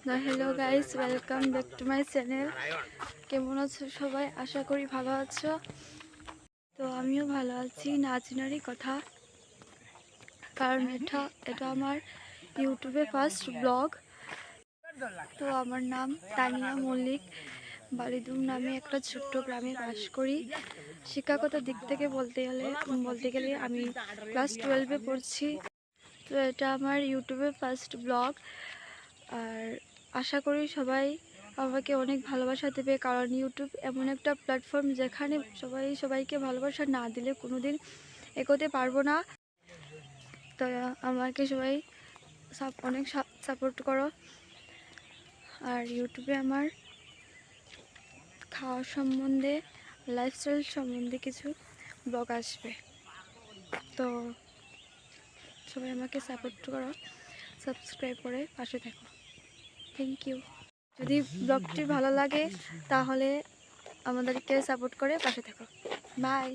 Hello guys, welcome back to my channel. কেমন আছো সবাই? আশা করি ভালো আছো। তো আমিও ভালো আছি। নাচনারই কথা, কারণ এটা আমার ইউটিউবে ফার্স্ট ব্লগ। তো আমার নাম তানিয়া মল্লিক। বালিদুম নামে একটা ছোট্ট গ্রামে বাস করি। শিক্ষাগত দিক থেকে বলতে গেলে আমি ক্লাস 12-এ পড়ছি। তো এটা আমার ইউটিউবে ফার্স্ট ব্লগ। আর আশা করি সবাই আমাকে অনেক ভালোবাসা দেবে, কারণ ইউটিউব এমন একটা প্ল্যাটফর্ম যেখানে সবাইকে ভালোবাসা না দিলে কোনোদিন এগোতে পারবো না। তো আমাকে সবাই অনেক সাপোর্ট করো। আর ইউটিউবে আমার খাওয়া সম্বন্ধে, লাইফস্টাইল সম্বন্ধে কিছু ব্লগ আসবে। তো সবাই আমাকে সাপোর্ট করো, সাবস্ক্রাইব করে পাশে থাকো। Thank you. যদি ব্লগটি ভালো লাগে তাহলে আমাদেরকে সাপোর্ট করে পাশে থাকো। বাই।